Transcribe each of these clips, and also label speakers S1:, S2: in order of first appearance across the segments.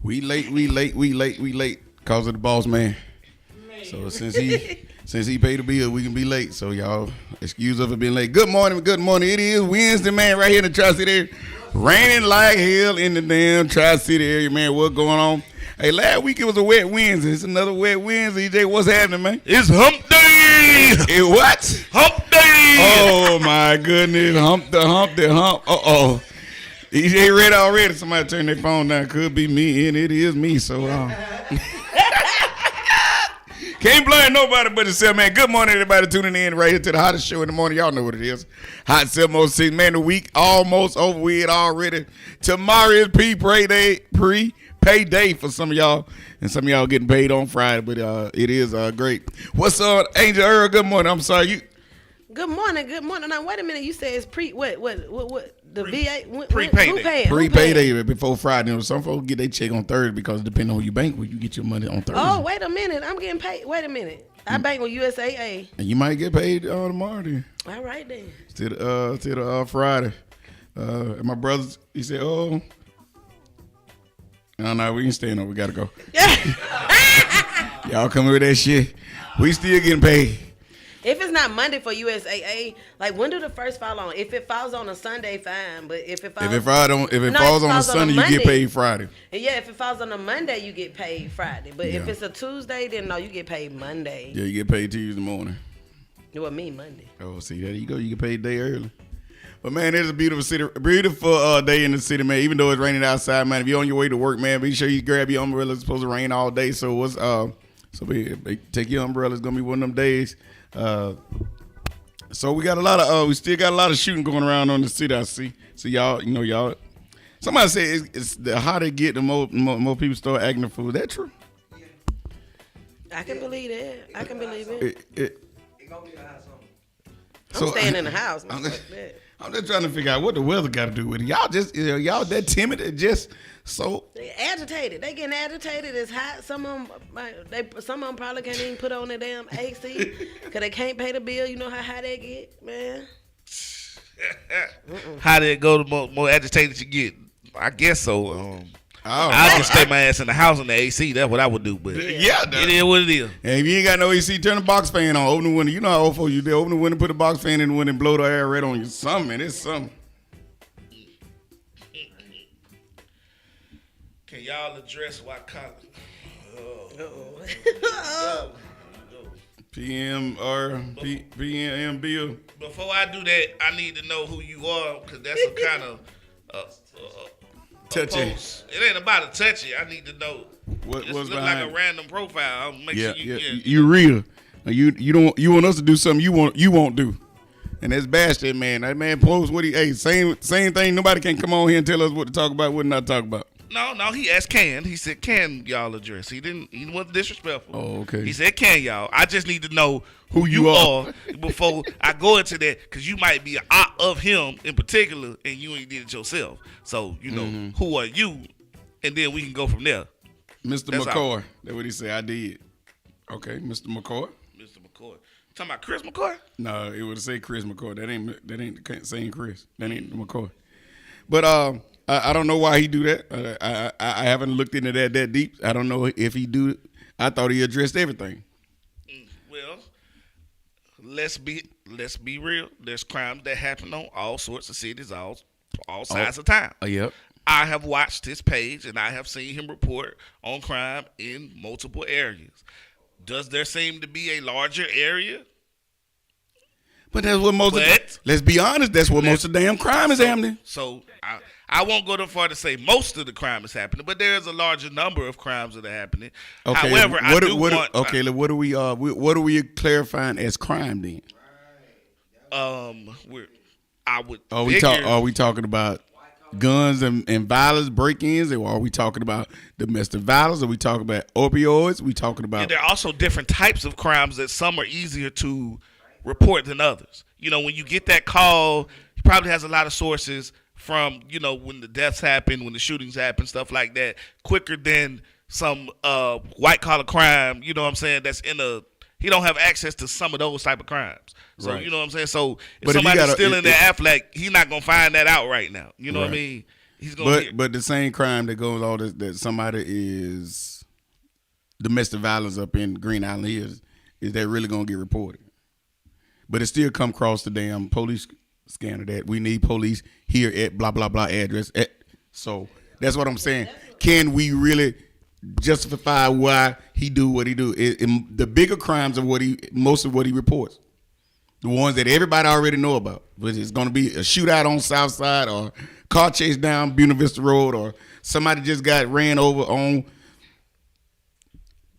S1: We late. Cause of the boss man. So since he paid the bill, we can be late. So y'all excuse us for being late. Good morning. It is Wednesday, man, right here in the Tri-City area. Raining like hell in the damn Tri-City area, man. What's going on? Hey, last week it was a wet Wednesday. It's another wet Wednesday. EJ, what's happening, man?
S2: It's hump day.
S1: It what?
S2: Hump day.
S1: Oh my goodness. Hump. Uh-oh. EJ ready already. Somebody turn their phone down. Could be me, and it is me. So can't blame nobody but yourself, man. Good morning, everybody tuning in right here to the hottest show in the morning. Y'all know what it is. Hot 706, man. The week almost over with already. Tomorrow is prepay day for some of y'all, and some of y'all getting paid on Friday, but it is great. What's up, Angel Earl? Good morning. I'm sorry, you.
S3: Good morning. Now wait a minute. You said it's what? The VA
S1: prepay day before Friday. You know, some folks get their check on Thursday because depending on who you bank with, you get your money on Thursday.
S3: Oh, wait a minute. I'm getting paid. Wait a minute. I bank with USAA.
S1: And you might get paid tomorrow then.
S3: All right then.
S1: Till the Friday. And my brother, he said, "Oh, no, we ain't staying up. We gotta go." Y'all coming with that shit? We still getting paid.
S3: If it's not Monday for USAA, like when do the first fall on? If it falls on a Sunday, fine. But if it falls on a Sunday, you get paid Friday. Yeah, if it falls on a Monday, you get paid Friday. But if it's a Tuesday, then no, you get paid Monday.
S1: Yeah, you get paid Tuesday morning.
S3: Well, me Monday.
S1: Oh, see, there you go. You get paid a day early. But man, it's a beautiful day in the city, man. Even though it's raining outside, man. If you're on your way to work, man, be sure you grab your umbrella. It's supposed to rain all day, so take your umbrella. It's gonna be one of them days. So we still got a lot of shooting going around on the city. I see. So y'all. Somebody said it's the hotter it get, the more people start acting the fool. Is that true?
S3: I can believe that. I can believe it.
S4: It gonna be the house on.
S3: I'm staying in the house.
S1: I'm just trying to figure out what the weather got to do with it. Y'all y'all that timid, it just so
S3: they agitated. They getting agitated. It's hot. Some of them probably can't even put on their damn AC because they can't pay the bill. You know how high they get, man.
S2: How did it go? The more agitated you get, I guess so. I just stay my ass in the house in the AC. That's what I would do. But it is what it is.
S1: And if you ain't got no AC, turn the box fan on. Open the window. You know how old folks you do. Open the window, put the box fan in the window, and blow the air right on you. It's something.
S2: Can y'all address why college?
S1: PM bill.
S2: Before I do that, I need to know who you are because that's a kind of
S1: touchy.
S2: It ain't about a touchy. I need to know.
S1: What's
S2: look
S1: behind
S2: like a random profile. I'll make sure
S1: you real. You want us to do something you won't do. And that's Bastard, man. That man posts what same thing. Nobody can come on here and tell us what to talk about, what not talk about.
S2: No, he asked can. He said, can y'all address? He wasn't disrespectful.
S1: Oh, okay.
S2: He said, can y'all? I just need to know who you are before I go into that, because you might be an op of him in particular, and you ain't did it yourself. So, who are you? And then we can go from there.
S1: Mr. McCoy. That's what he said. I did. Okay, Mr. McCoy.
S2: Mr. McCoy. Talking about Chris McCoy?
S1: No, it would say Chris McCoy. That ain't the same Chris. That ain't McCoy. But I don't know why he do that. I haven't looked into that deep. I don't know if he do it. I thought he addressed everything.
S2: Well, let's be real. There's crimes that happen on all sorts of cities, all sides of time.
S1: Yep.
S2: I have watched his page, and I have seen him report on crime in multiple areas. Does there seem to be a larger area?
S1: But that's what let's be honest, that's what most of the damn crime is happening.
S2: So I won't go too far to say most of the crime is happening, but there is a larger number of crimes that are happening.
S1: Okay,
S2: however,
S1: what are we clarifying as crime then? Are we talking about guns and violence, break-ins, or are we talking about domestic violence? Are we talking about opioids? We talking about?
S2: There are also different types of crimes that some are easier to report than others. When you get that call, he probably has a lot of sources from, when the deaths happen, when the shootings happen, stuff like that, quicker than some white-collar crime, you know what I'm saying, he don't have access to some of those type of crimes. So, right. You know what I'm saying? So, if somebody's still in the Aflac, he's not going to find that out right now. You know what I mean? he's going.
S1: But the same crime that goes on that somebody is domestic violence up in Green Island is that really gonna get reported? But it still come across the damn police scanner that we need police here at blah blah blah address. So that's what I'm saying. Can we really justify why he do what he do? The bigger crimes are most of what he reports. The ones that everybody already know about. But it's going to be a shootout on South Side or car chase down Buena Vista Road or somebody just got ran over on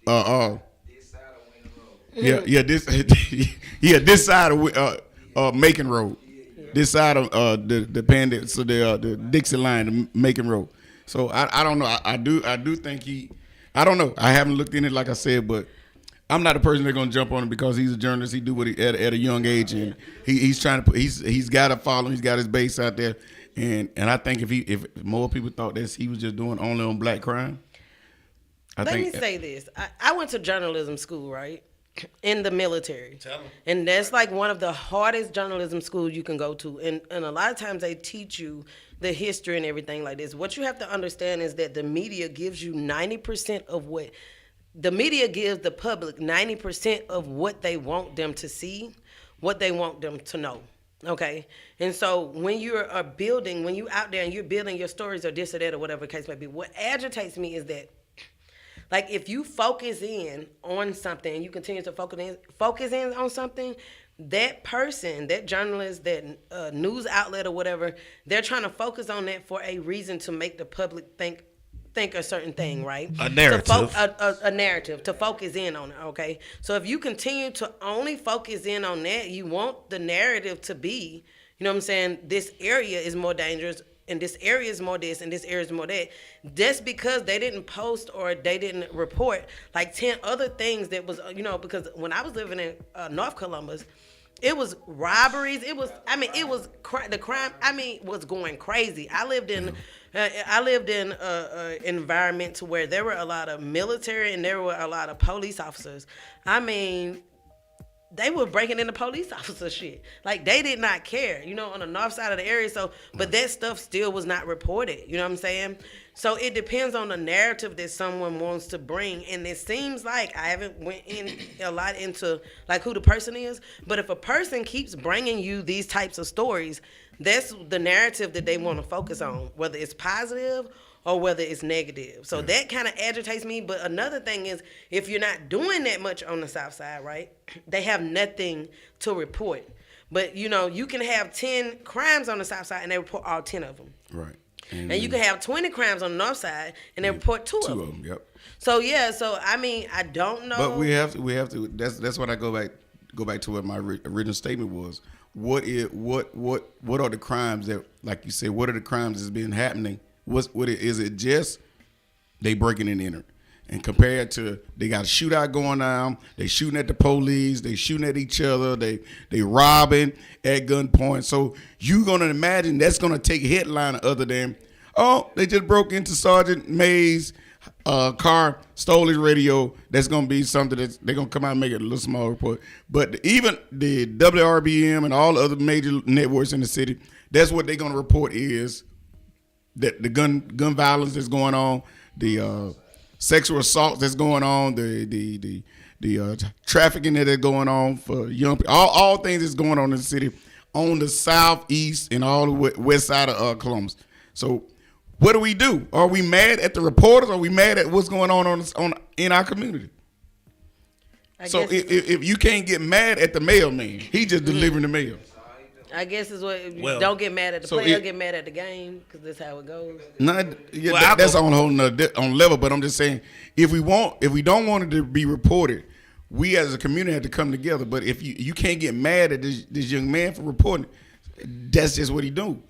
S4: This side of Winter Road.
S1: this side of Macon Road. This side of the Dixie line, the Macon Road. So I don't know. I do think I don't know. I haven't looked in it like I said, but I'm not a person that's gonna jump on him because he's a journalist. He do what he at a young age, and he's trying to he's got a following. He's got his base out there, and I think if more people thought that he was just doing only on black crime.
S3: Let me say this. I went to journalism school, right? In the military. And that's like one of the hardest journalism schools you can go to. And a lot of times they teach you the history and everything like this. What you have to understand is that the media gives you 90% of what the media gives the public 90% of what they want them to see, what they want them to know. Okay. And so when you're when you out there and you're building your stories or this or that or whatever the case may be, what agitates me is that, like, if you focus in on something and you continue to focus in on something, that person, that journalist, that news outlet or whatever, they're trying to focus on that for a reason to make the public think a certain thing, right?
S2: A narrative.
S3: A narrative to focus in on it, okay? So if you continue to only focus in on that, you want the narrative to be, you know what I'm saying, this area is more dangerous, and this area is more this, and this area is more that. That's because they didn't post or they didn't report like 10 other things that was, because when I was living in North Columbus, it was robberies. The crime, was going crazy. I lived in an environment to where there were a lot of military and there were a lot of police officers. They were breaking into police officer shit. Like, they did not care, on the north side of the area. So, but that stuff still was not reported. You know what I'm saying? So it depends on the narrative that someone wants to bring. And it seems like I haven't went in a lot into like who the person is. But if a person keeps bringing you these types of stories, that's the narrative that they want to focus on, whether it's positive or whether it's negative. So that kind of agitates me. But another thing is, if you're not doing that much on the South Side, right, they have nothing to report. But, you can have 10 crimes on the South Side and they report all 10 of them.
S1: Right.
S3: And you can have 20 crimes on the North Side and they report two of them.
S1: Yep.
S3: So, I don't know.
S1: But we have to, that's what I go back to what my original statement was. What are the crimes that, like you said, what are the crimes that's been happening? Is it just they breaking and entering? And compared to they got a shootout going on, they shooting at the police, they shooting at each other, they robbing at gunpoint. So you gonna imagine that's gonna take headline other than, oh, they just broke into Sergeant May's car, stole his radio. That's gonna be something that they're gonna come out and make it a little small report. But even the WRBM and all the other major networks in the city, that's what they're gonna report is that the gun violence that's going on, the sexual assault that's going on, the trafficking that is going on for young people, all things that's going on in the city on the southeast and all the west side of Columbus. So what do? Are we mad at the reporters? Are we mad at what's going on in our community? So if you can't get mad at the mailman, he just delivering the mail.
S3: I guess is what. Don't get mad at the player. Get mad at the game because that's how it goes.
S1: That's on a whole nother on level. But I'm just saying, if we don't want it to be reported, we as a community have to come together. But if you can't get mad at this young man for reporting, that's just what he do.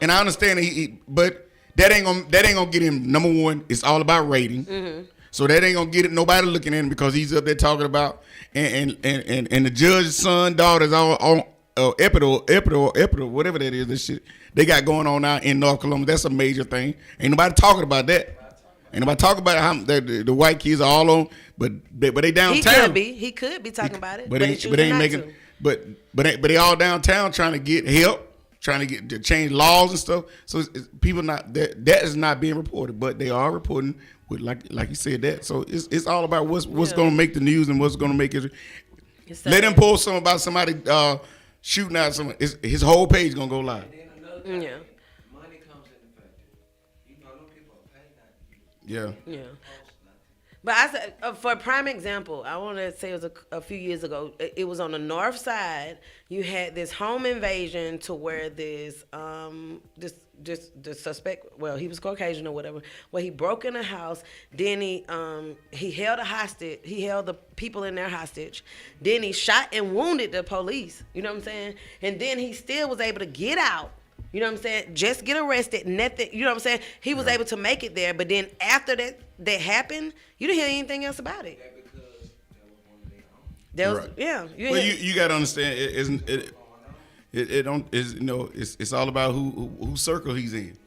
S1: And I understand but that ain't gonna get him. Number one, it's all about rating. Mm-hmm. So that ain't gonna get it. Nobody looking at him because he's up there talking about and the judge's son, daughter's all on. Epidural, whatever that is, this shit they got going on now in North Columbus. That's a major thing. Ain't nobody talking about that. Ain't nobody talking about how the white kids are all on, but they downtown.
S3: He could be talking about it,
S1: but they ain't making. But they all downtown trying to get help, trying to change laws and stuff. So it's people not that is not being reported, but they are reporting with like you said that. So it's all about what's going to make the news and what's going to make it. Let him post something about somebody shooting out someone. His whole page gonna go live.
S3: Yeah.
S4: Money comes in the factor. You know, them people are paid not to.
S1: Yeah.
S3: Yeah. But I said, for a prime example, I want to say it was a few years ago. It was on the north side. You had this home invasion to where this suspect, well, he was Caucasian or whatever, where he broke in a house. Then he held a hostage. He held the people in there hostage. Then he shot and wounded the police. You know what I'm saying? And then he still was able to get out. You know what I'm saying? Just get arrested, nothing. You know what I'm saying? He was able to make it there, but then after that happened, you didn't hear anything else about it.
S4: That because that was one of their own.
S3: That was, yeah.
S1: Well, you got to understand it's all about who circle he's in,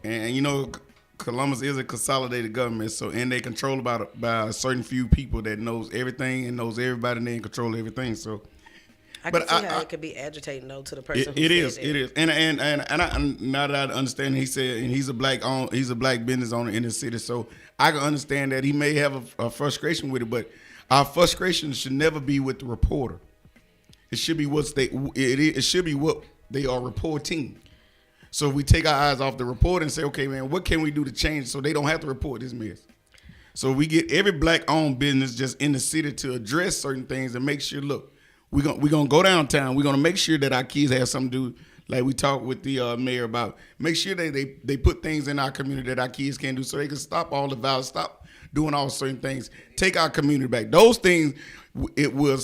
S1: and you know Columbus is a consolidated government, so and they control by a certain few people that knows everything and knows everybody and they control everything. So.
S3: I can see how it could be agitating though to the person.
S1: It is, and now that I understand, he said, and he's a black business owner in the city, so I can understand that he may have a frustration with it, but our frustration should never be with the reporter. It should be it should be what they are reporting. So if we take our eyes off the report and say, okay, man, what can we do to change so they don't have to report this mess? So we get every black-owned business just in the city to address certain things and make sure, look. We're gonna go downtown. We're gonna make sure that our kids have something to do. Like we talked with the mayor about, make sure they put things in our community that our kids can do, so they can stop all the violence, stop doing all certain things, take our community back. Those things, it will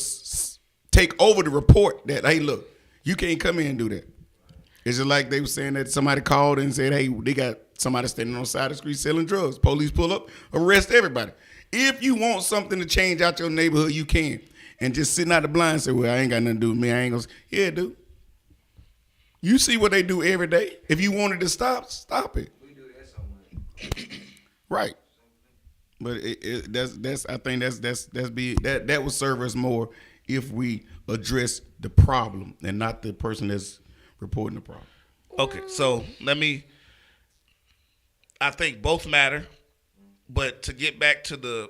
S1: take over the report that, hey, look, you can't come in and do that. It's just like they were saying that somebody called and said, hey, they got somebody standing on the side of the street selling drugs. Police pull up, arrest everybody. If you want something to change out your neighborhood, you can. And just sitting out the blind and say, well, I ain't got nothing to do with me. I ain't gonna. Yeah, dude. You see what they do every day. If you wanted to stop it.
S4: We do that so much.
S1: Right. But I think that would serve us more if we address the problem and not the person that's reporting the problem.
S2: Okay, so I think both matter, but to get back to the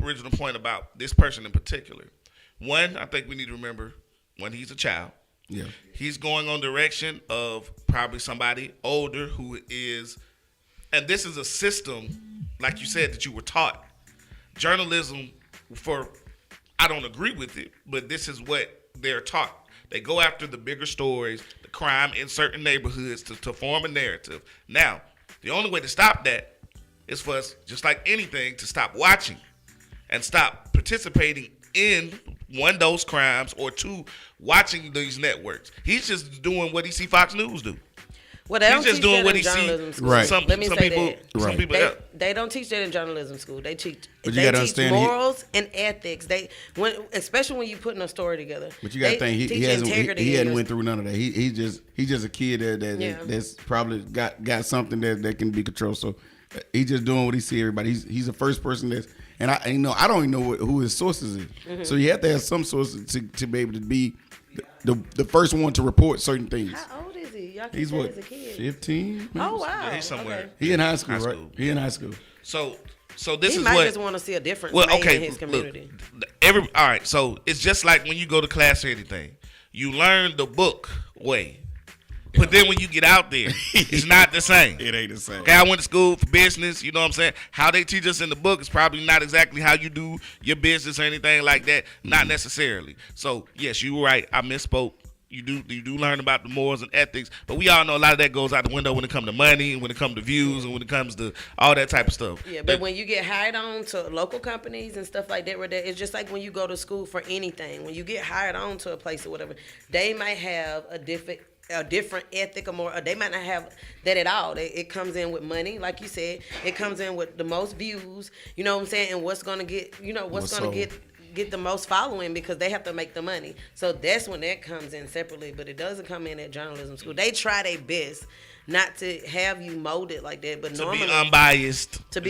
S2: original point about this person in particular. One, I think we need to remember when he's a child, he's going on direction of probably somebody older who is, and this is a system, like you said, that you were taught. Journalism, I don't agree with it, but this is what they're taught. They go after the bigger stories, the crime in certain neighborhoods to form a narrative. Now, the only way to stop that is for us, just like anything, to stop watching and stop participating in one, those crimes, or two, watching these networks. He's just doing what he see Fox News do.
S3: Well, they don't teach that in journalism school.
S1: Right.
S3: Let me say that.
S2: Some people
S3: they don't teach that in journalism school. They teach morals and ethics. Especially when you putting a story together.
S1: But you got to think he hasn't went through none of that. He's just a kid that's probably got something that can be controlled. So he's just doing what he see everybody. He's the first person that's. And I don't even know who his sources is. Mm-hmm. So you have to have some sources to be able to be the first one to report certain things.
S3: How old is he? Y'all can
S1: he's
S3: say
S1: what?
S3: he's a kid.
S1: 15?
S3: Oh wow.
S2: Yeah, he's somewhere.
S3: Okay.
S1: He in high school, right? He in high school.
S2: So this
S3: he
S2: is
S3: might
S2: what.
S3: Just want to see a difference in his community.
S2: Look, all right. So it's just like when you go to class or anything, you learn the book way. But then when you get out there, it's not the same.
S1: It ain't the same.
S2: Okay, I went to school for business, you know what I'm saying? How they teach us in the book is probably not exactly how you do your business or anything like that. Not necessarily. So, yes, you were right. I misspoke. You do learn about the morals and ethics, but we all know a lot of that goes out the window when it comes to money and when it comes to views and when it comes to all that type of stuff.
S3: Yeah, but when you get hired on to local companies and stuff like that, it's just like when you go to school for anything. When you get hired on to a place or whatever, they might have a different ethic or they might not have that at all. It comes in with money, like you said. It comes in with the most views, you know what I'm saying, and what's gonna get get the most following because they have to make the money. So that's when that comes in separately, but it doesn't come in at journalism school. They try their best not to have you molded like that, but normally
S2: to be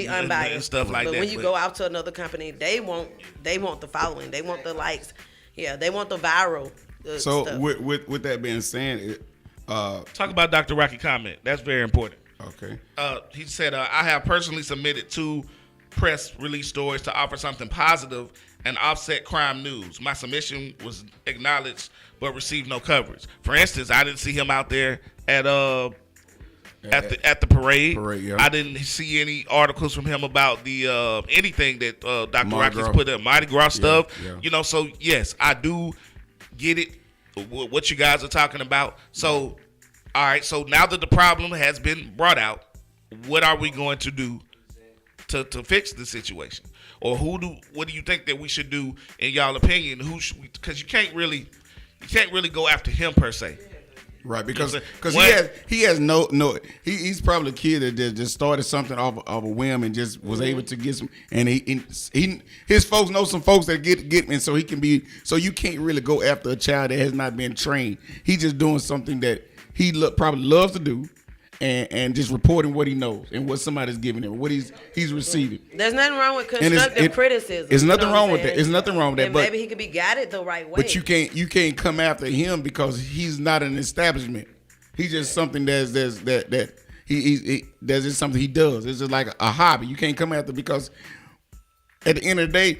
S2: unbiased
S3: and
S2: stuff like that.
S3: But when you go out to another company, they want the following, they want the likes, they want the viral
S1: so
S3: stuff.
S1: with that being said,
S2: Talk about Dr. Rocky comment. That's very important.
S1: Okay.
S2: He said, I have personally submitted 2 press release stories to offer something positive and offset crime news. My submission was acknowledged but received no coverage. For instance, I didn't see him out there at the parade.
S1: Yeah.
S2: I didn't see any articles from him about the anything that Dr. Rocky's put up, Mardi Gras stuff.
S1: Yeah.
S2: You know, so yes, I do get it. What you guys are talking about. So, all right. So now that the problem has been brought out, what are we going to do to fix the situation? Or what do you think that we should do in y'all opinion? Because you can't really go after him per se.
S1: Right, because he has no he's probably a kid that just started something off a whim and just was able to get some, and his folks know some folks that get and so you can't really go after a child that has not been trained. He's just doing something that he probably loves to do. And just reporting what he knows and what somebody's giving him, what he's receiving.
S3: There's nothing wrong with constructive criticism.
S1: There's nothing wrong with that. There's nothing wrong with that.
S3: And maybe he could be guided the right way.
S1: But you can't come after him because he's not an establishment. He's just something that's just something he does. It's just like a hobby. You can't come after because at the end of the day,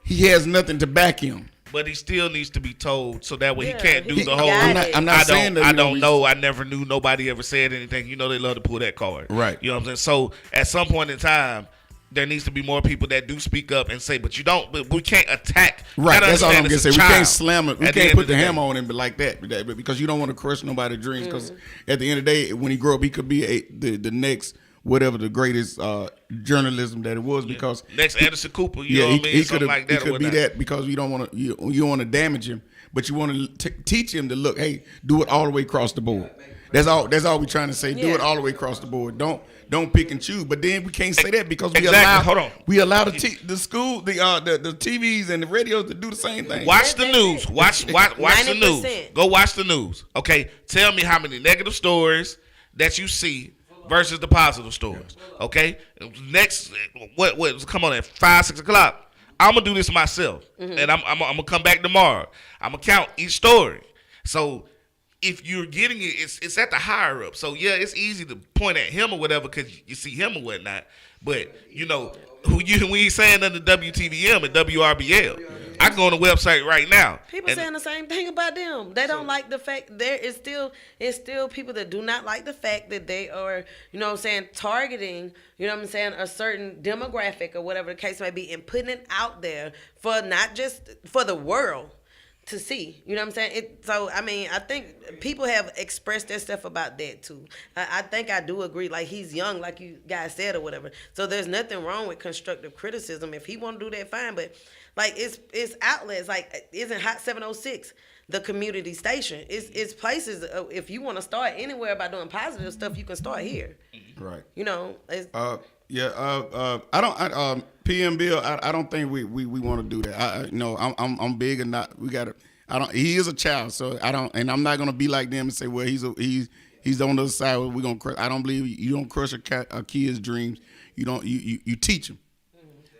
S1: he has nothing to back him.
S2: But he still needs to be told so that way he can't do the whole.
S1: I'm not saying that.
S2: I don't know. I never knew. Nobody ever said anything. You know they love to pull that card.
S1: Right.
S2: You know what I'm saying? So at some point in time, there needs to be more people that do speak up and say, but we can't attack.
S1: Right. That's all I'm gonna say. We can't slam it. We can't put the hammer on him like that because you don't want to crush nobody's dreams. Because at the end of the day, when he grow up, he could be the next whatever the greatest journalism that it was because
S2: next Anderson Cooper, you know what I mean?
S1: He could be that because you don't want to damage him, but you want to teach him to look. Hey, do it all the way across the board. That's all we're trying to say. Yeah. Do it all the way across the board. Don't pick and choose. But then we can't say that because we allow the school, the TVs and the radios to do the same thing.
S2: Watch the news. Watch the news. Go watch the news. Okay, tell me how many negative stories that you see versus the positive stories. Okay, next, what? Come on at 5, 6 o'clock. I'm gonna do this myself, and I'm gonna come back tomorrow. I'm gonna count each story. So if you're getting it, it's at the higher up. So yeah, it's easy to point at him or whatever because you see him or whatnot. But you know when you saying under WTVM and WRBL. I go on the website right now.
S3: People saying the same thing about them. They don't like the fact it's still people that do not like the fact that they are, you know what I'm saying, targeting, you know what I'm saying, a certain demographic or whatever the case may be and putting it out there for not just for the world to see. You know what I'm saying? So, I mean, I think people have expressed their stuff about that, too. I think I do agree. Like, he's young, like you guys said or whatever. So, there's nothing wrong with constructive criticism. If he want to do that, fine. But, like, it's outlets. Like, isn't Hot 706 the community station? It's places. If you want to start anywhere by doing positive stuff, you can start here.
S1: Right.
S3: You know?
S1: I don't. PM Bill. I don't think we want to do that. I'm big and not. We got to. I don't. He is a child, so I don't. And I'm not gonna be like them and say, well, he's on the other side. We're gonna. Crush. I don't believe you don't crush a kid's dreams. You don't. You teach them.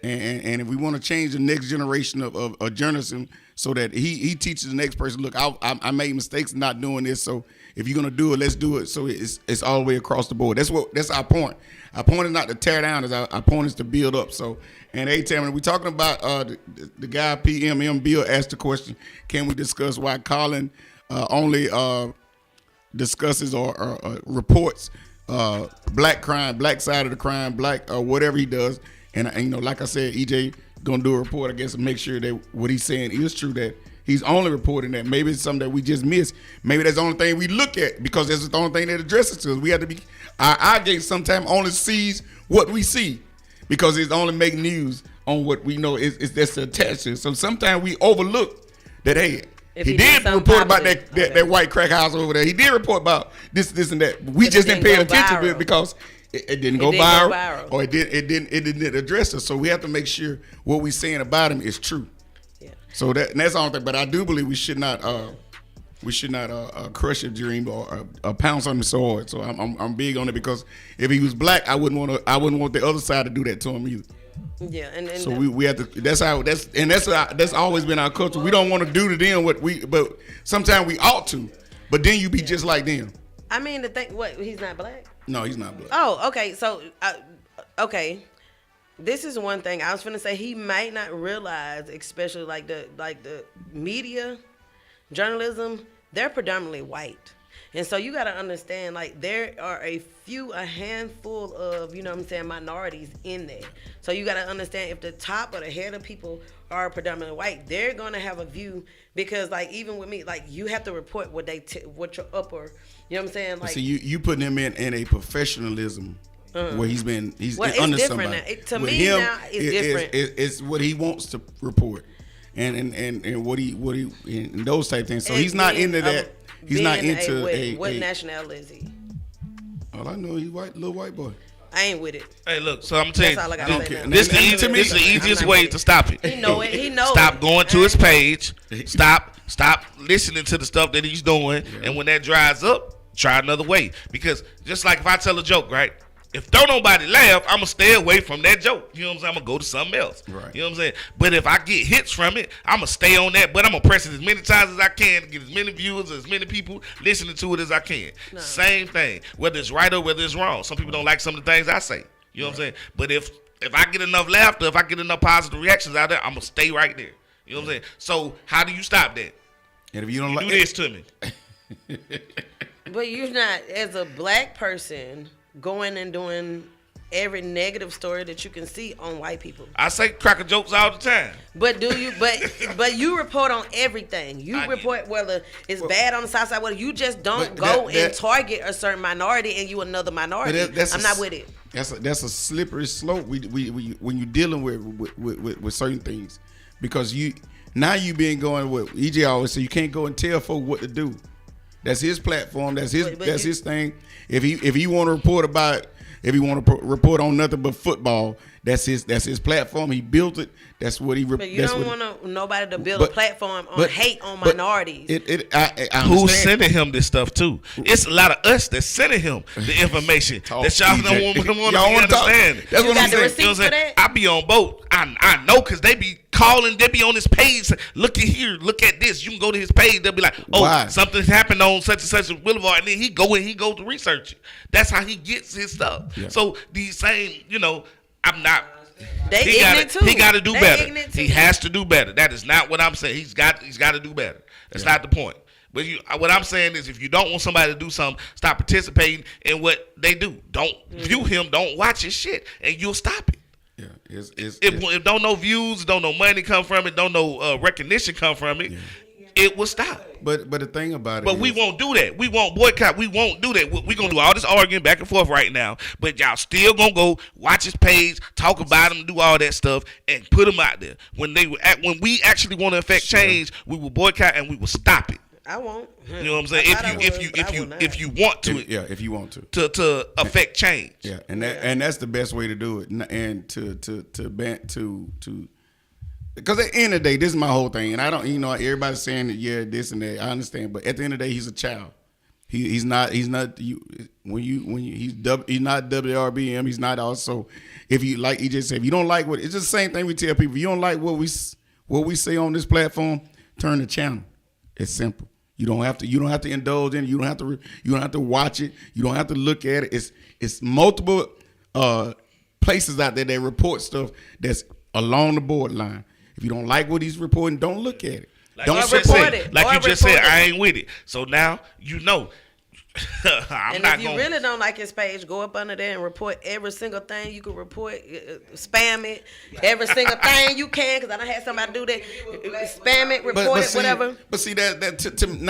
S1: And if we want to change the next generation of journalism so that he teaches the next person, look, I made mistakes not doing this, so if you're gonna do it, let's do it. So it's all the way across the board. That's our point. Our point is not to tear down. Our point is to build up. So, and we're talking about the guy PMM Bill asked the question: can we discuss why Colin only discusses or reports black crime, black side of the crime, black whatever he does? And like I said, EJ gonna do a report, I guess, and make sure that what he's saying is true. That he's only reporting that. Maybe it's something that we just missed. Maybe that's the only thing we look at because that's the only thing that addresses to us. We have to be. Our eye gate sometimes only sees what we see because it's only making news on what we know is that's attached to. So sometimes we overlook that. Hey, he did report about that white crack house over there. He did report about this and that. We just didn't pay attention to it because. It didn't go viral, or it didn't address us. So we have to make sure what we're saying about him is true. Yeah. So that's all. But I do believe we should not crush a dream or pounce on him so hard. So I'm big on it because if he was black, I wouldn't want the other side to do that to him either.
S3: Yeah, and
S1: so we have to. That's always been our culture. We don't want to do to them but sometimes we ought to. But then you be just like them.
S3: I mean, the thing, what, he's not black?
S1: No, he's not black.
S3: Oh, okay. So, okay. This is one thing I was finna say. He might not realize, especially like the media, journalism, they're predominantly white. And so you got to understand, like, there are a handful of, you know what I'm saying, minorities in there. So you got to understand, if the top or the head of people are predominantly white, they're going to have a view, because, like, even with me, like, you have to report what your upper, you know what I'm saying? Like,
S1: see, you putting him in a professionalism where he's under somebody.
S3: To
S1: with
S3: me
S1: him,
S3: now, it's different.
S1: It's what he wants to report, and what he and those type things. So he's not into that. He's not into
S3: what nationality is he?
S1: All I know, he's white, little white boy.
S3: I ain't with it.
S2: Hey, look. So I'm telling
S3: That's all I
S2: you,
S3: gotta say now.
S2: this is the easiest way to stop it.
S3: He know it. He know
S2: Stop
S3: it.
S2: going to his page. Stop listening to the stuff that he's doing. Yeah. And when that dries up, try another way. Because just like if I tell a joke, right? If don't nobody laugh, I'm going to stay away from that joke. You know what I'm saying? I'm going to go to something else.
S1: Right.
S2: You know what I'm saying? But if I get hits from it, I'm going to stay on that. But I'm going to press it as many times as I can to get as many viewers, as many people listening to it as I can. No. Same thing. Whether it's right or whether it's wrong. Some people don't like some of the things I say. You know what I'm saying? But if I get enough laughter, if I get enough positive reactions out there, I'm going to stay right there. You know what I'm saying? So how do you stop that?
S1: And if you don't
S2: do this to me.
S3: But you're not, as a black person, going and doing every negative story that you can see on white people.
S2: I say cracker jokes all the time.
S3: But do you? But you report on everything. You report whether it's bad on the south side. Whether you just don't go and target a certain minority and you another minority. I'm not with it.
S1: That's a slippery slope. We when you're dealing with certain things, because you being going with EJ always say you can't go and tell folk what to do. That's his platform. That's his thing. If he want to report about. If he want to report on nothing but football, that's his platform. He built it. That's what he.
S3: But you don't want nobody to build a platform on hate on minorities.
S2: Who's sending him this stuff too? It's a lot of us that's sending him the information that y'all don't want to understand.
S1: That's what I'm saying.
S3: You know what I'm saying?
S2: I be on both. I know, because they be calling. They be on his page. Look at here. Look at this. You can go to his page. They'll be like, oh, something happened on such and such a boulevard, and then he go to research it. That's how he gets his stuff. Yeah. So these same, I'm not. He got to do better. He has to do better. That is not what I'm saying. He's got to do better. That's not the point. But what I'm saying is, if you don't want somebody to do something, stop participating in what they do. Don't view him. Don't watch his shit, and you'll stop it.
S1: Yeah,
S2: if don't no views, don't no money come from it, don't no recognition come from it, it will stop.
S1: But the thing about it,
S2: but we won't do that. We won't boycott. We won't do that. We're gonna do all this arguing back and forth right now. But y'all still gonna go watch his page, talk about him, do all that stuff, and put him out there. When we actually want to affect change, we will boycott and we will stop it.
S3: I won't.
S2: You know what I'm saying? If you want to,
S1: if you want to
S2: affect change.
S1: Yeah, and that's the best way to do it. And to because at the end of the day, this is my whole thing, and I don't, everybody's saying that this and that. I understand, but at the end of the day, he's a child. He's not he's not WRBM. He's not also, if you like EJ said, if you don't like it's just the same thing we tell people. If you don't like what we say on this platform, turn the channel. It's simple. You don't have to indulge in it. You don't have to watch it. You don't have to look at it. It's multiple places out there that report stuff that's along the borderline. If you don't like what he's reporting, don't look at it. Don't support it.
S2: Like you just said, I ain't with it. So now you know.
S3: If you really don't like his page, go up under there and report every single thing you can report. Spam it, every single thing you can, because I done had somebody do that. Spam it, report it, whatever.
S1: But see now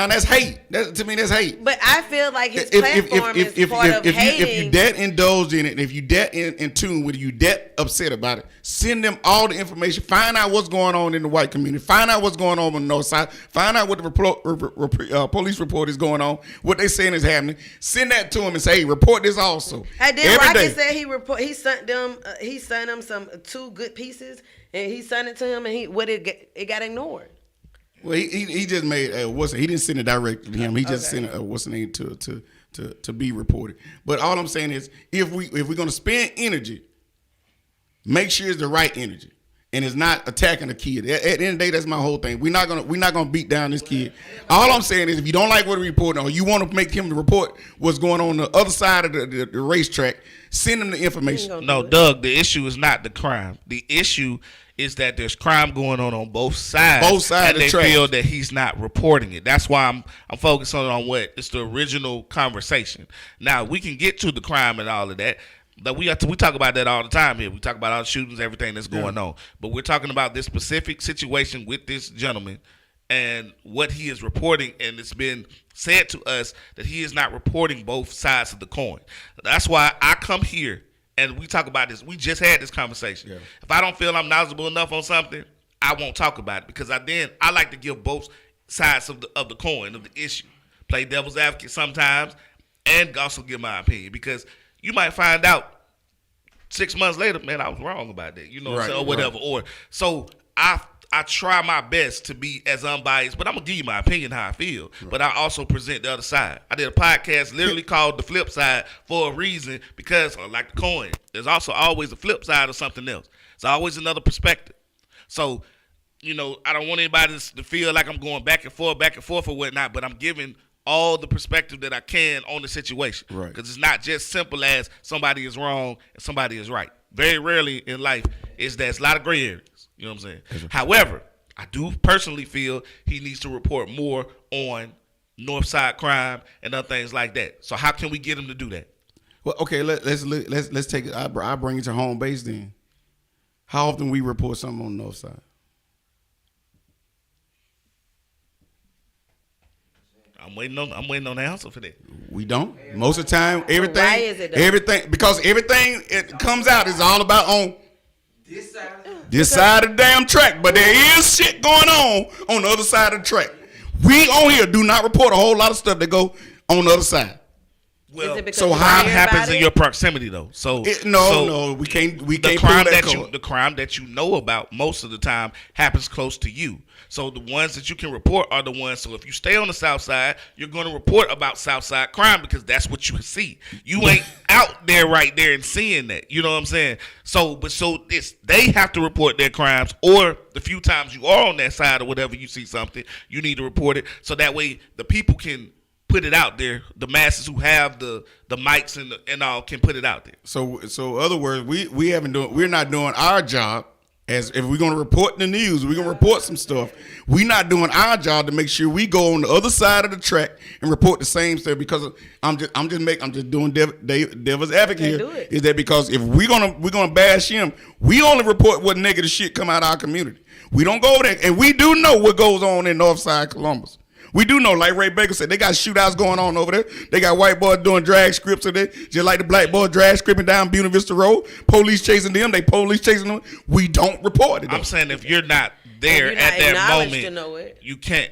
S1: that's hate. To me, that's hate.
S3: But I feel like his platform is part of hating.
S1: If you that indulge in it, if you that in tune with it, you that upset about it, send them all the information. Find out what's going on in the white community. Find out what's going on the north side. Find out what the police report is going on. What they saying is happening. Send that to him and say, hey, report this also.
S3: And then Rocky said he sent them some 2 good pieces, and he sent it to him, and it got ignored.
S1: Well, he just made he didn't send it directly to him. He just sent what's the name to be reported. But all I'm saying is, if we're gonna spend energy, make sure it's the right energy. and it's not attacking a kid. At the end of the day, that's my whole thing. We're not gonna beat down this kid. All I'm saying is, if you don't like what he reporting, or you want to make him to report what's going on the other side of the racetrack, send him the information.
S2: No, Doug, the issue is not the crime. The issue is that there's crime going on both sides.
S1: Both sides
S2: and
S1: of the
S2: they
S1: track.
S2: feel that he's not reporting it. That's why I'm focusing on what it's the original conversation. Now we can get to the crime and all of that. But we talk about that all the time here. We talk about all the shootings, everything that's going on. But we're talking about this specific situation with this gentleman and what he is reporting, and it's been said to us that he is not reporting both sides of the coin. That's why I come here and we talk about this. We just had this conversation. Yeah. If I don't feel I'm knowledgeable enough on something, I won't talk about it because I like to give both sides of the coin, of the issue. Play devil's advocate sometimes and also give my opinion because you might find out 6 months later, man, I was wrong about that, what I'm saying, or whatever. Right. Or so I try my best to be as unbiased, but I'm gonna give you my opinion how I feel. Right. But I also present the other side. I did a podcast literally called The Flip Side for a reason because, like the coin, there's also always a flip side of something else. It's always another perspective. So, I don't want anybody to feel like I'm going back and forth or whatnot, but I'm giving all the perspective that I can on the situation.
S1: Right.
S2: Because it's not just simple as somebody is wrong and somebody is right. Very rarely in life is there's a lot of gray areas. You know what I'm saying? However, I do personally feel he needs to report more on North Side crime and other things like that. So how can we get him to do that?
S1: Well, okay, let's take it. I bring it to home base then. How often we report something on the North Side?
S2: I'm waiting on the answer for that.
S1: We don't. Most of the time, everything.
S3: Why is it though?
S1: Because everything it comes out is all about on this side of the damn track. But there is shit going on the other side of the track. We on here do not report a whole lot of stuff that go on the other side.
S2: Well, so how happens in your proximity though?
S1: No, we can't.
S2: The crime that you know about most of the time happens close to you. So the ones that you can report are the ones. So if you stay on the South Side, you're going to report about South Side crime because that's what you see. You ain't out there right there and seeing that. You know what I'm saying? So they have to report their crimes, or the few times you are on that side or whatever, you see something, you need to report it. So that way the people can put it out there. The masses who have the mics and all can put it out there.
S1: So other words, we're not doing our job. As if we're gonna report the news, we're gonna report some stuff. We're not doing our job to make sure we go on the other side of the track and report the same stuff. Because I'm just doing devil's advocate here. Is that because if we're gonna bash him, we only report what negative shit come out of our community. We don't go over there, and we do know what goes on in Northside Columbus. We do know, like Ray Baker said, they got shootouts going on over there. They got white boys doing drag scripts of it, just like the black boys drag scripting down Buena Vista Road. Police chasing them, police chasing them. We don't report it.
S2: I'm saying if you're not there at that moment, you can't.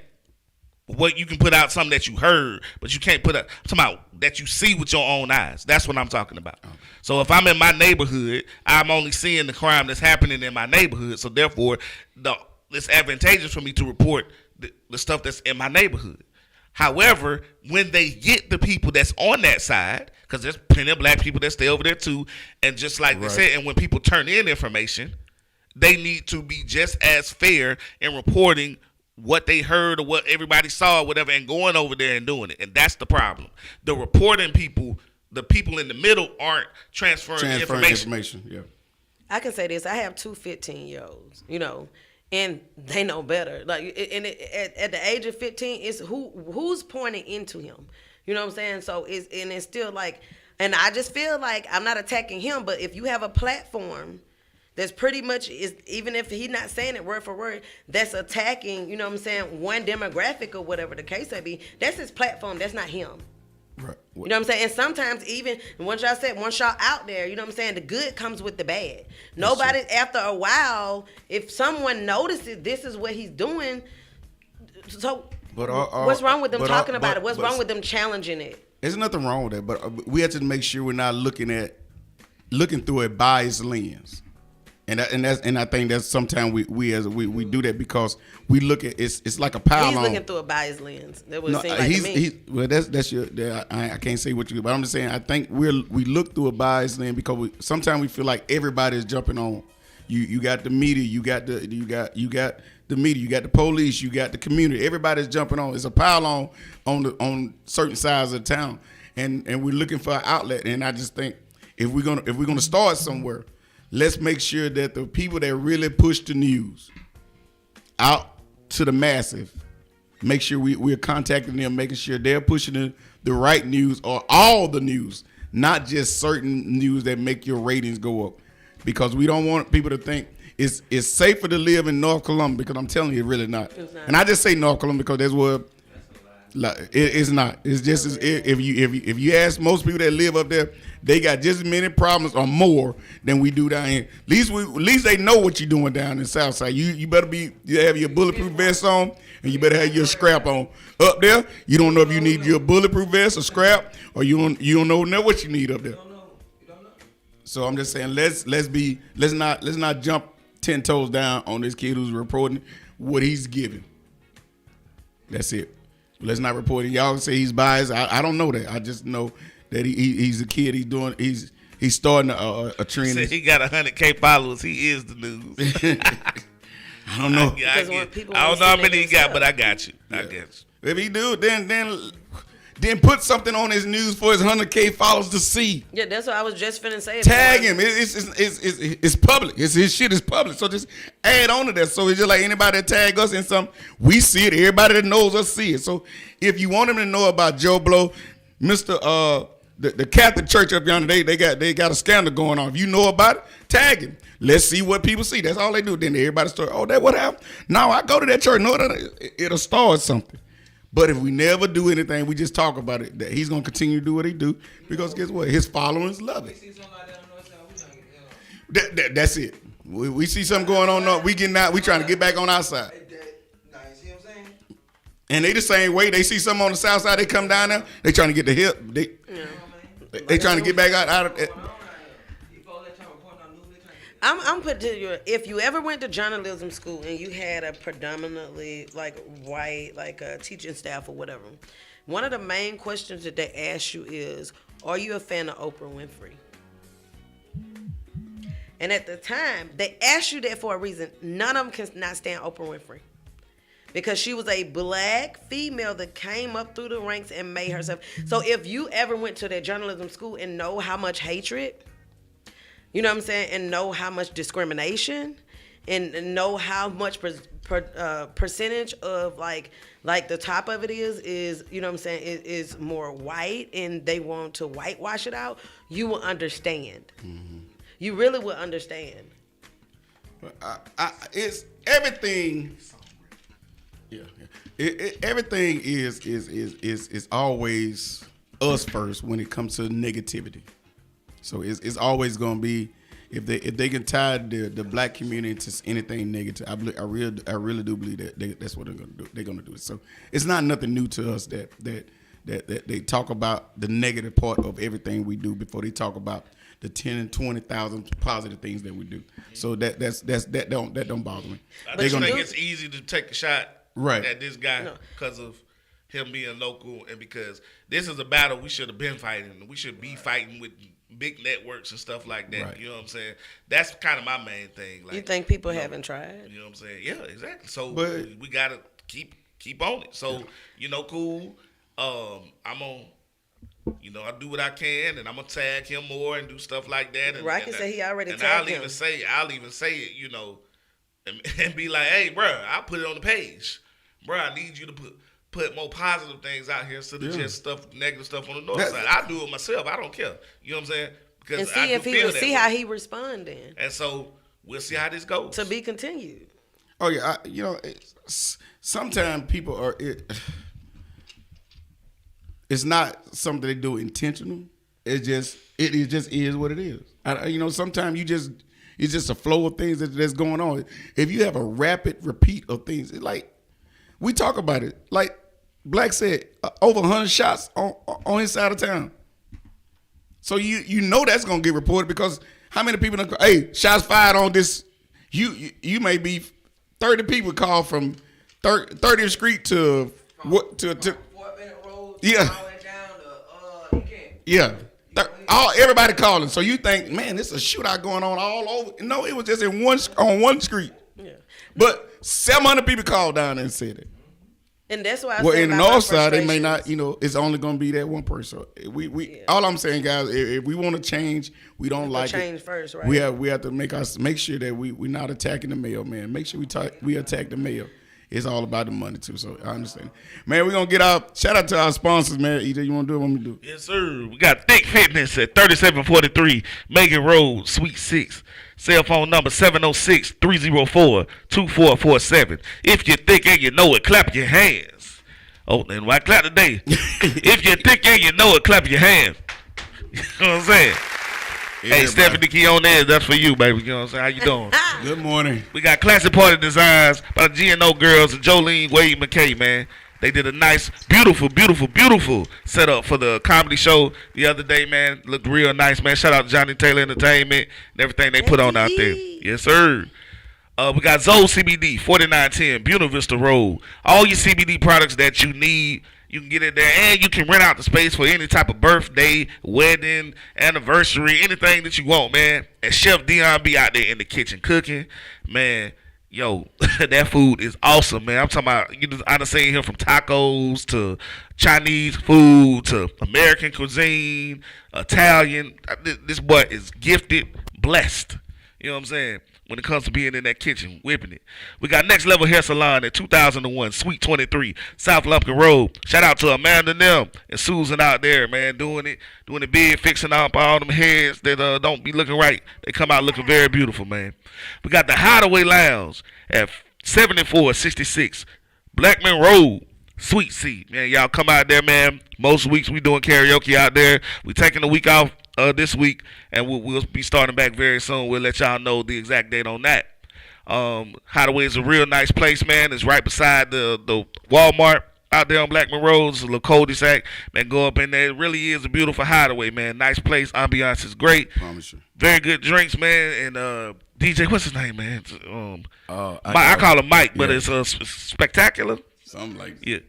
S2: What you can put out something that you heard, but you can't put out something out that you see with your own eyes. That's what I'm talking about. Okay. So if I'm in my neighborhood, I'm only seeing the crime that's happening in my neighborhood. So therefore, it's advantageous for me to report the stuff that's in my neighborhood. However, when they get the people that's on that side, because there's plenty of black people that stay over there too, and just like they said, and when people turn in information, they need to be just as fair in reporting what they heard or what everybody saw or whatever, and going over there and doing it. And that's the problem. The reporting people, the people in the middle, aren't transferring information.
S1: Yeah.
S3: I can say this. I have two 15-year-olds, and they know better. Like, and at the age of 15, it's who's pointing into him. You know what I'm saying? So it's still like, and I just feel like I'm not attacking him, but if you have a platform that's pretty much is, even if he's not saying it word for word, that's attacking, you know what I'm saying, one demographic or whatever the case may be, that's his platform. That's not him.
S1: Right.
S3: You know what I'm saying? And sometimes even once y'all out there, you know what I'm saying, the good comes with the bad. Nobody, after a while, if someone notices this is what he's doing, so what's wrong with them talking about it? What's wrong with them challenging it?
S1: There's nothing wrong with that, but we have to make sure we're not looking through a biased lens. And I think that's sometimes we do that because we look at it's like a pile.
S3: He's looking through a biased lens. That would seem like to me.
S1: Well, that's your. I can't say what you. But I'm just saying. I think we look through a biased lens because sometimes we feel like everybody is jumping on You got the media. You got the media. You got the police. You got the community. Everybody's jumping on. It's a pile on certain sides of the town, and we're looking for an outlet. And I just think if we're gonna start somewhere, let's make sure that the people that really push the news out to the masses, make sure we're contacting them, making sure they're pushing the right news or all the news, not just certain news that make your ratings go up. Because we don't want people to think it's safer to live in North Columbia, because I'm telling you, it's really not. And I just say North Columbia because that's where it's not. It's just if you ask most people that live up there, they got just as many problems or more than we do down here. At least they know what you're doing down in the South Side. You better have your bulletproof vest on, and you better have your scrap on. Up there, you don't know if you need your bulletproof vest or scrap, or you don't know what you need up there. So I'm just saying, let's not jump 10 toes down on this kid who's reporting what he's giving. That's it. Let's not report it. Y'all say he's biased. I don't know that. I just know that he's a kid. He's starting a trend.
S2: He got 100K followers. He is the news.
S1: I don't know.
S2: I don't know how many he got, but I got you. I got you.
S1: If he do, then put something on his news for his 100K followers to see.
S3: Yeah, that's what I was just finna say.
S1: Tag him. It's public. His shit is public. So just add on to that. So it's just like anybody that tag us in something, we see it. Everybody that knows us see it. So if you want him to know about Joe Blow, Mr. The Catholic Church up yonder, they got a scandal going on. If you know about it, tag him. Let's see what people see. That's all they do. Then everybody start, oh, that what happened? No, I go to that church. No, it'll start something. But if we never do anything, we just talk about it, that he's going to continue to do what he do, because guess what? His followers love it. That's it. We see something going on, we getting out, we trying to get back on our side. And they the same way. They see something on the south side, they come down there, they trying to get the hip. They trying to get back out of it.
S3: I'm put to you. If you ever went to journalism school and you had a predominantly like white, like a teaching staff or whatever, one of the main questions that they ask you is, "Are you a fan of Oprah Winfrey?" And at the time, they asked you that for a reason. None of them can not stand Oprah Winfrey, because she was a black female that came up through the ranks and made herself. So if you ever went to that journalism school and know how much hatred, you know what I'm saying, and know how much discrimination, and know how much percentage of like the top of it is, you know what I'm saying, is more white, and they want to whitewash it out, you will understand. Mm-hmm. You really will understand.
S1: It's everything. Yeah. Everything is always us first when it comes to negativity. So it's always gonna be, if they can tie the black community to anything negative, I really do believe that that's what they're gonna do. They're gonna do it. So it's not nothing new to us that they talk about the negative part of everything we do before they talk about the 10 and 20,000 positive things that we do. So that don't bother me.
S2: I just think it's easy to take a shot
S1: right
S2: at this guy because of him being local, and because this is a battle we should have been fighting. We should be fighting with big networks and stuff like that. Right. You know what I'm saying? That's kind of my main thing. Like,
S3: you think people haven't tried?
S2: You know what I'm saying? Yeah, exactly. So we gotta keep on it. So cool. I'm on. I do what I can, and I'm gonna tag him more and do stuff like that. And
S3: Rocky said he already tagged him.
S2: I'll even say it, and be like, hey, bro, I'll put it on the page, bro. I need you to put more positive things out here instead of just negative stuff on the north side. I do it myself. I don't care. You know what I'm saying? Because
S3: and see if he will see how he respond then.
S2: And so we'll see how this goes.
S3: To be continued.
S1: Oh yeah, sometimes people are. It's not something they do intentional. It just is what it is. Sometimes it's just a flow of things that's going on. If you have a rapid repeat of things, like we talk about it, like Black said, over 100 shots on his side of town. So you know that's gonna get reported, because how many people? Hey, shots fired on this. You may be 30 people called from 30th Street to what to. Yeah. Yeah. Everybody calling. So you think, man, this is a shootout going on all over. No, it was just on one street. Yeah. But 700 people called down there and said it.
S3: And that's why
S1: in the north side, they may not, it's only going to be that one person. All I'm saying, guys, if we want to change, we don't like
S3: change it. First, right?
S1: We have to make sure that we're not attacking the mail, man. Make sure we attack the mail. It's all about the money, too, so I understand. Man, we're going to shout out to our sponsors, man. EJ, you want to do it when we do it?
S2: Yes, sir. We got Thick Fitness at 3743 Megan Road, Suite 6. Cell phone number 706-304-2447. If you're thick and you know it, clap your hands. Oh, then why clap today? If you're thick and you know it, clap your hands. You know what I'm saying? Hey, Stephanie Key on there, that's for you, baby. You know what I'm saying? How you doing?
S1: Good morning.
S2: We got Classic Party Designs by the GNO girls and Jolene Wade McKay, man. They did a nice, beautiful setup for the comedy show the other day, man. Looked real nice, man. Shout out to Johnny Taylor Entertainment and everything they put on out there. Yes, sir. We got Zoe CBD, 4910 Buena Vista Road. All your CBD products that you need, you can get it there. And you can rent out the space for any type of birthday, wedding, anniversary, anything that you want, man. And Chef Dion be out there in the kitchen cooking. Man, yo, that food is awesome, man. I'm talking about, I done seen him from tacos to Chinese food to American cuisine, Italian. This boy is gifted, blessed. You know what I'm saying? When it comes to being in that kitchen, whipping it. We got Next Level Hair Salon at 2001 Suite 23, South Lumpkin Road. Shout out to Amanda and them and Susan out there, man, doing it big, fixing up all them heads that don't be looking right. They come out looking very beautiful, man. We got the Hideaway Lounge at 7466 Blackman Road, Suite C. Man, y'all come out there, man. Most weeks we doing karaoke out there. We taking a week off this week, and we'll be starting back very soon. We'll let y'all know the exact date on that. Hideaway is a real nice place, man. It's right beside the Walmart out there on Blackman Road. It's a little cul-de-sac. Man, go up in there. It really is a beautiful hideaway, man. Nice place. Ambiance is great.
S1: Promise you.
S2: Very good drinks, man. And DJ, what's his name, man? I call him Mike, but it's Spectacular.
S1: Something like that.
S2: Yeah.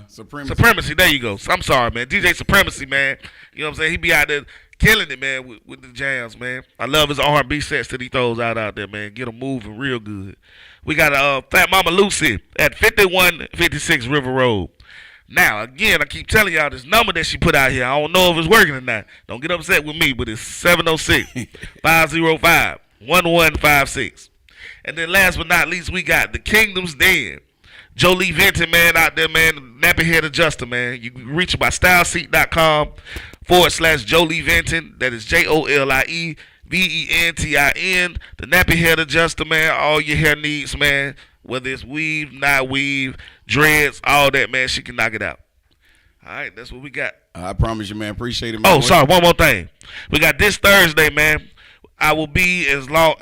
S1: Supremacy.
S2: There you go. I'm sorry, man. DJ Supremacy, man. You know what I'm saying? He be out there killing it, man, with the jams, man. I love his R&B sets that he throws out there, man. Get them moving real good. We got Fat Mama Lucy at 5156 River Road. Now, again, I keep telling y'all this number that she put out here. I don't know if it's working or not. Don't get upset with me, but it's 706-505-1156. And then last but not least, we got the Kingdom's Den. Jolie Venton, man, out there, man, nappy head adjuster, man. You can reach her by styleseat.com/Jolie Venton. That is JolieVentin. The nappy head adjuster, man. All your hair needs, man. Whether it's weave, not weave, dreads, all that, man. She can knock it out. All right, that's what we got.
S1: I promise you, man. Appreciate it, man.
S2: Oh, sorry, one more thing. We got this Thursday, man. I will be as well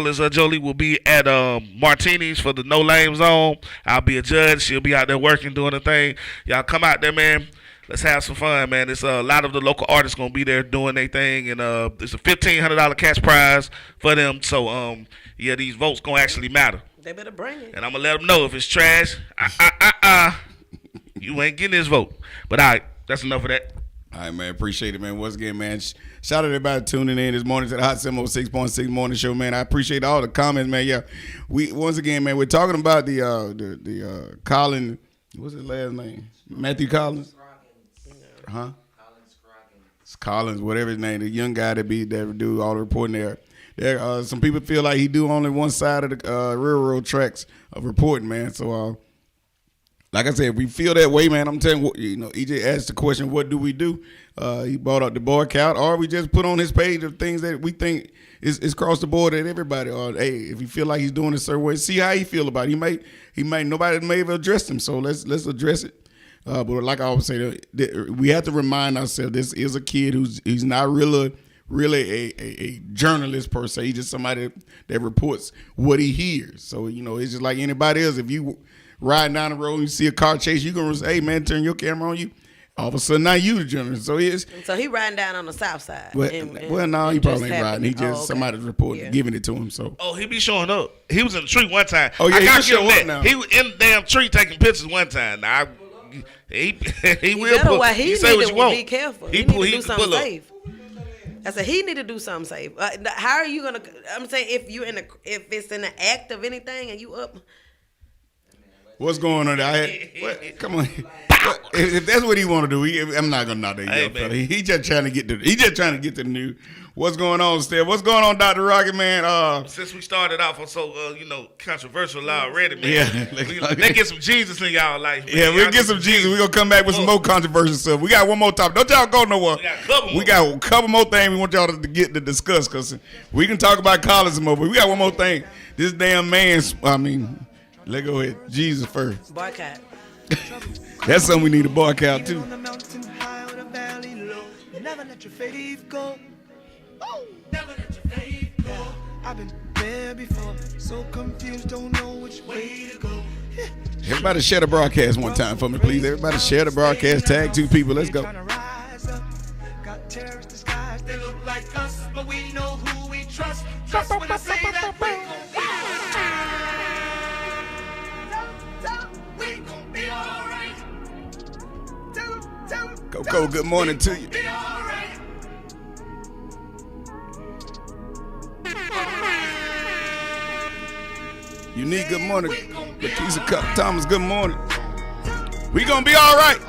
S2: as Jolie will be at Martini's for the No Lame Zone. I'll be a judge. She'll be out there working, doing the thing. Y'all come out there, man. Let's have some fun, man. It's a lot of the local artists gonna be there doing their thing, and it's a $1,500 cash prize for them. So yeah, these votes gonna actually matter.
S3: They better bring it.
S2: And I'm gonna let them know if it's trash. You ain't getting this vote. But all right, that's enough of that.
S1: All right, man. Appreciate it, man. Once again, man. Shout out to everybody tuning in this morning to the Hot 706.6 Morning Show, man. I appreciate all the comments, man. Yeah, once again, man. We're talking about the Colin. What's his last name? Matthew Collins. Huh? Collins, whatever his name. The young guy that do all the reporting there. Some people feel like he do only one side of the railroad tracks of reporting, man. So. Like I said, if we feel that way, man, I'm telling you, EJ asked the question, what do we do? He brought up the boycott, or we just put on his page of things that we think is across the board at everybody. Or, hey, if you feel like he's doing a certain way, see how he feel about it. Nobody may have addressed him, so let's address it. But like I always say, we have to remind ourselves this is a kid he's not really a journalist per se. He's just somebody that reports what he hears. So, it's just like anybody else. If you riding down the road and you see a car chase, you're going to say, hey, man, turn your camera on you. All of a sudden, now you the journalist. So
S3: he riding down on the south side.
S1: No, he probably ain't riding. He just somebody's reporting, giving it to him. So.
S2: Oh, he be showing up. He was in the tree one time.
S1: Oh, yeah, he was showing up now.
S2: He was in the damn tree taking pictures one time. Now, he will pull.
S3: He
S2: say what you want.
S3: Be careful.
S2: He
S3: need to do
S2: can
S3: something
S2: pull up.
S3: safe. I said he need to do something safe. How are you gonna? I'm saying if it's in the act of anything and you up.
S1: What's going on there? Come on. If that's what he want to do, I'm not gonna knock that young fella. He just trying to get to. He just trying to get to the new. What's going on, Steph? What's going on, Dr. Rocket, man?
S2: Since we started off on so controversial already, man.
S1: Yeah,
S2: let's get some Jesus in y'all life. Man.
S1: Yeah, we'll get some Jesus. We're gonna come back with some more controversial stuff. We got one more topic. Don't y'all go nowhere. We got a couple more things we want y'all to get to discuss, because we can talk about college some more, but we got one more thing. This damn man's. Let's go ahead. Jesus first.
S3: Boycott.
S1: That's something we need to boycott too.
S5: Never let your faith go. Never let your faith go. I've been there before, so confused, don't know which way to go.
S1: Everybody share the broadcast one time for me, please. Everybody share the broadcast. Tag 2 people. Let's go.
S5: Got terrorist disguise. They look like us, but we know who we trust. Trust when I say that we gon' be alright.
S1: Coco, good morning to you. Unique, good morning. Lakeisha Cup Thomas, good morning. We gonna be all right.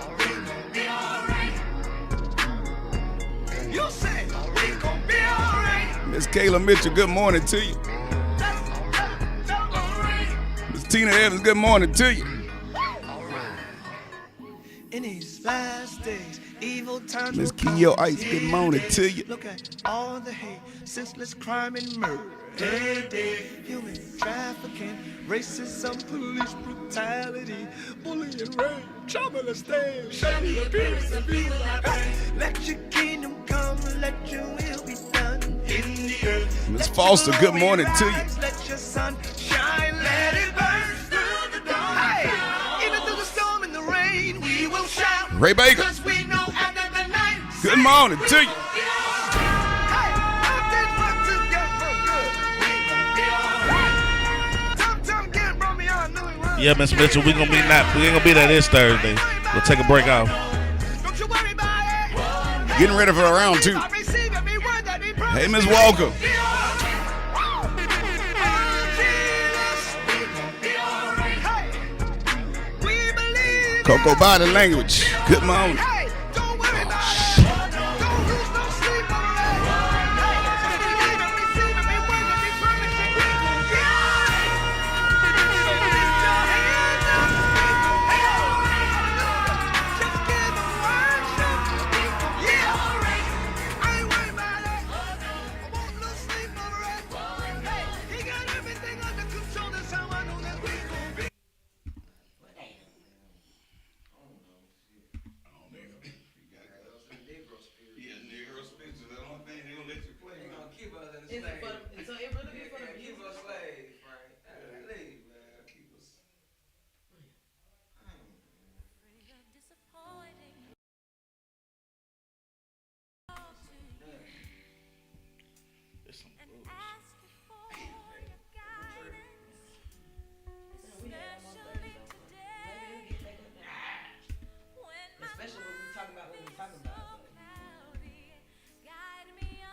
S1: Miss Kayla Mitchell, good morning to you. Miss Tina Evans, good morning to you.
S5: In these last days, evil times.
S1: Miss Keo Ice, good morning to you.
S5: Look at all the hate, senseless crime and murder. Day, human trafficking, racism, police brutality, bullying, rape, child molestation, shady appearance of evil. Let your kingdom come, let your will be done in the earth.
S1: Miss Foster, good morning to you.
S5: Let your sun shine, let it burn through the dawn. Hey, even through the storm and the rain, we will shout.
S1: Ray Baker,
S5: We know after the night,
S1: good morning to you.
S2: Yeah, Miss Mitchell, we ain't gonna be there this Thursday. We'll take a break off.
S1: Getting ready for round 2. Hey, Miss Walker. Coco Body Language. Good morning.